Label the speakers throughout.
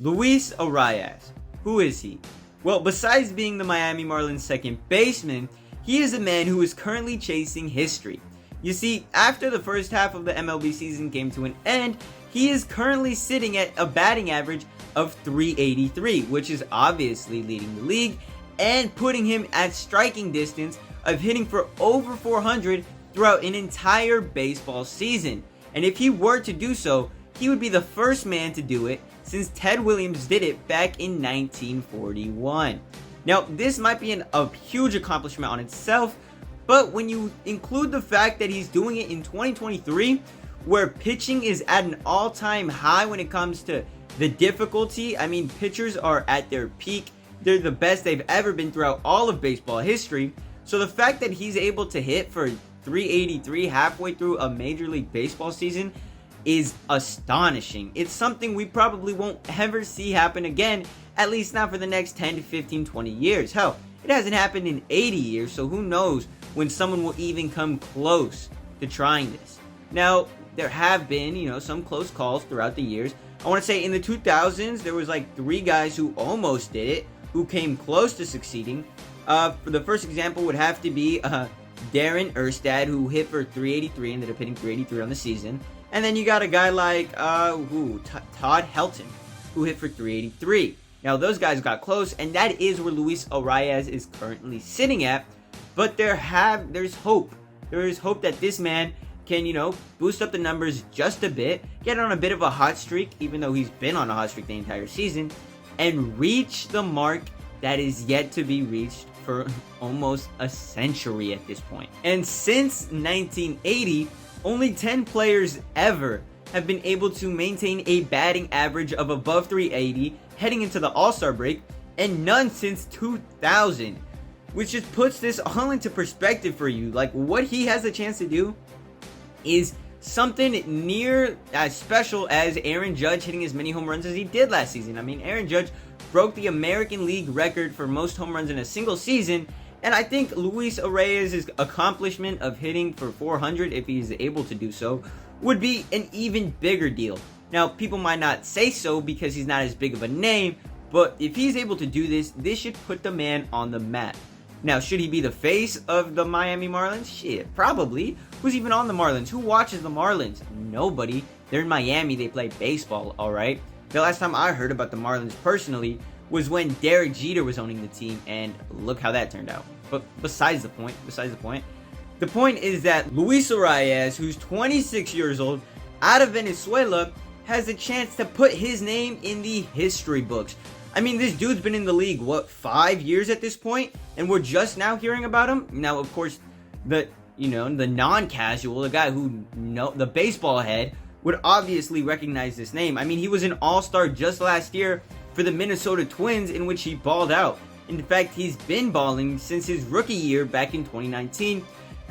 Speaker 1: Luis Arráez. Who is he? Well, besides being the Miami Marlins second baseman, he is a man who is currently chasing history. You see, after the first half of the MLB season came to an end, he is currently sitting at a batting average of .383, which is obviously leading the league and putting him at striking distance of hitting for over 400 throughout an entire baseball season. And if he were to do so, he would be the first man to do it since Ted Williams did it back in 1941. Now, this might be a huge accomplishment on itself, but when you include the fact that he's doing it in 2023, where pitching is at an all-time high when it comes to the difficulty, I mean, pitchers are at their peak. They're the best they've ever been throughout all of baseball history. So the fact that he's able to hit for .383 halfway through a Major League Baseball season is astonishing. It's something we probably won't ever see happen again, at least not for the next 10 to 15, 20 years. Hell, it hasn't happened in 80 years, so who knows when someone will even come close to trying this. Now, there have been, some close calls throughout the years. I want to say in the 2000s, there was like 3 guys who almost did it, who came close to succeeding. For the first example would have to be Darren Erstad, who hit for .383, ended up hitting .383 on the season. And then you got a guy like Todd Helton, who hit for .383. Now, those guys got close, and that is where Luis Arráez is currently sitting at. But there's hope. There is hope that this man can, boost up the numbers just a bit, get on a bit of a hot streak, even though he's been on a hot streak the entire season, and reach the mark that is yet to be reached for almost a century at this point. And since 1980, only 10 players ever have been able to maintain a batting average of above .380 heading into the All-Star break, and none since 2000. Which just puts this all into perspective for you. Like, what he has a chance to do is something near as special as Aaron Judge hitting as many home runs as he did last season. I mean, Aaron Judge broke the American League record for most home runs in a single season, and I think Luis Arraez's accomplishment of hitting for 400, if he's able to do so, would be an even bigger deal. Now, people might not say so because he's not as big of a name, but if he's able to do this, this should put the man on the map. Now, should he be the face of the Miami Marlins? Shit, probably. Who's even on the Marlins? Who watches the Marlins? Nobody. They're in Miami. They play baseball, alright? The last time I heard about the Marlins personally was when Derek Jeter was owning the team, and look how that turned out. But besides the point, the point is that Luis Arraez, who's 26 years old, out of Venezuela, has a chance to put his name in the history books. I mean, this dude's been in the league, 5 years at this point? And we're just now hearing about him? Now, of course, the non-casual, the guy who the baseball head, would obviously recognize this name. I mean, he was an all-star just last year for the Minnesota Twins, in which he balled out. In fact, he's been balling since his rookie year back in 2019.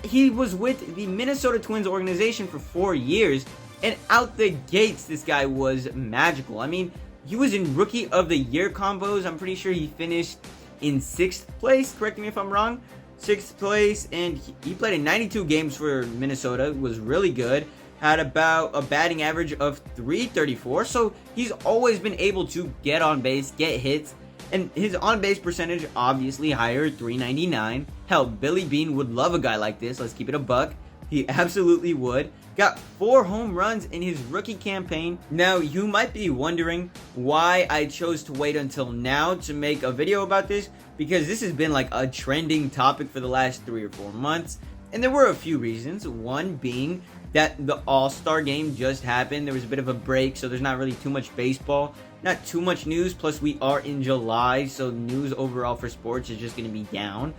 Speaker 1: He was with the Minnesota Twins organization for 4 years, and out the gates, this guy was magical. I mean, he was in Rookie of the Year combos. I'm pretty sure he finished in 6th place. Correct me if I'm wrong. 6th place, and he played in 92 games for Minnesota. Was really good. Had about a batting average of .334. So he's always been able to get on base, get hits, and his on-base percentage obviously higher, .399. Hell, Billy Beane would love a guy like this. Let's keep it a buck. He absolutely would. Got 4 home runs in his rookie campaign. Now, you might be wondering why I chose to wait until now to make a video about this, because this has been like a trending topic for the last 3 or 4 months, and there were a few reasons. One being that the All-Star game just happened. There was a bit of a break, so there's not really too much baseball, not too much news, plus we are in July, so news overall for sports is just going to be down.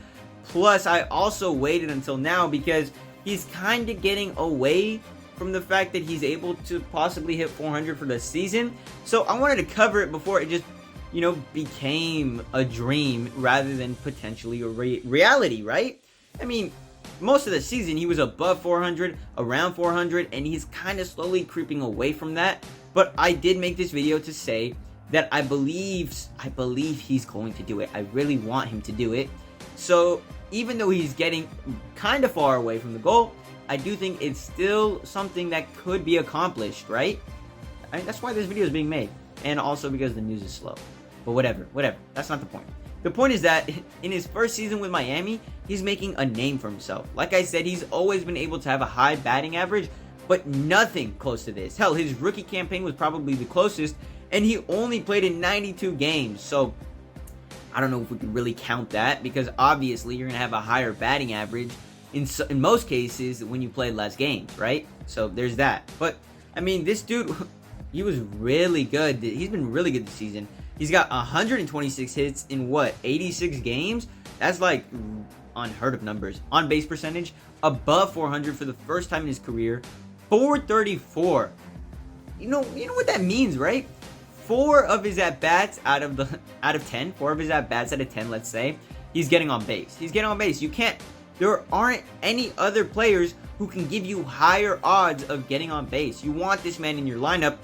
Speaker 1: Plus, I also waited until now because he's kind of getting away from the fact that he's able to possibly hit 400 for the season. So I wanted to cover it before it just, became a dream rather than potentially a reality, right? I mean, most of the season he was above 400, around 400, and he's kind of slowly creeping away from that. But I did make this video to say that I believe he's going to do it. I really want him to do it. So even though he's getting kind of far away from the goal, I do think it's still something that could be accomplished, right? That's why this video is being made. and also because the news is slow. But whatever. That's not the point. The point is that in his first season with Miami, he's making a name for himself. Like I said, he's always been able to have a high batting average, but nothing close to this. Hell, his rookie campaign was probably the closest, and he only played in 92 games. So I don't know if we can really count that, because obviously you're going to have a higher batting average in most cases when you play less games, right? So there's that. But, I mean, this dude, he was really good. He's been really good this season. He's got 126 hits in, 86 games? That's like unheard of numbers. On base percentage, above 400 for the first time in his career. 434. You know what that means, right? 4 of his at-bats out of 10, 4 of his at-bats out of 10, let's say, he's getting on base. There aren't any other players who can give you higher odds of getting on base. You want this man in your lineup.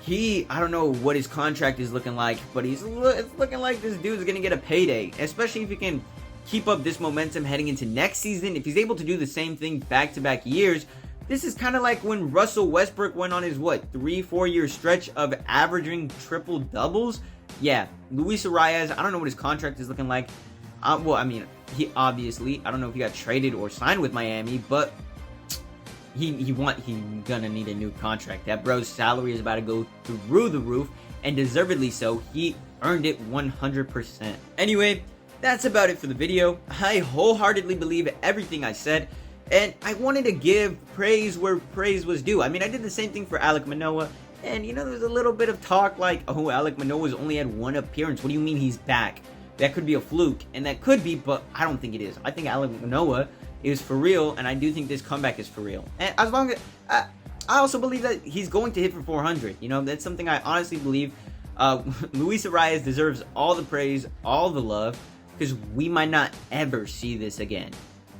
Speaker 1: I don't know what his contract is looking like, but it's looking like this dude's going to get a payday, especially if he can keep up this momentum heading into next season. If he's able to do the same thing back-to-back years, this is kind of like when Russell Westbrook went on his, 3-4 year stretch of averaging triple-doubles? Yeah, Luis Arráez, I don't know what his contract is looking like. He obviously, I don't know if he got traded or signed with Miami, but he's gonna need a new contract. That bro's salary is about to go through the roof, and deservedly so. He earned it 100%. Anyway, that's about it for the video. I wholeheartedly believe everything I said, and I wanted to give praise where praise was due. I mean, I did the same thing for Alek Manoah, and there's a little bit of talk like, oh, Alek Manoah's only had 1 appearance. What do you mean he's back? That could be a fluke, and that could be, but I don't think it is. I think Alek Manoah is for real, and I do think this comeback is for real. And as long as I also believe that he's going to hit for 400. That's something I honestly believe. Luis Arráez deserves all the praise, all the love, because we might not ever see this again.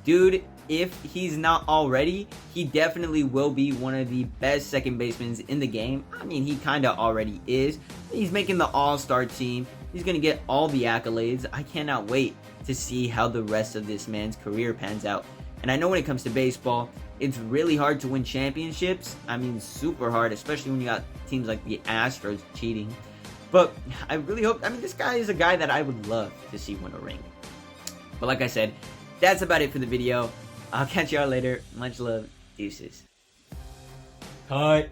Speaker 1: Dude, if he's not already, he definitely will be one of the best second basemen in the game. I mean, he kind of already is. He's making the all-star team. He's going to get all the accolades. I cannot wait to see how the rest of this man's career pans out. And I know when it comes to baseball, it's really hard to win championships. I mean, super hard, especially when you got teams like the Astros cheating. But I really hope, this guy is a guy that I would love to see win a ring. But like I said, that's about it for the video. I'll catch y'all later. Much love. Deuces. Cut.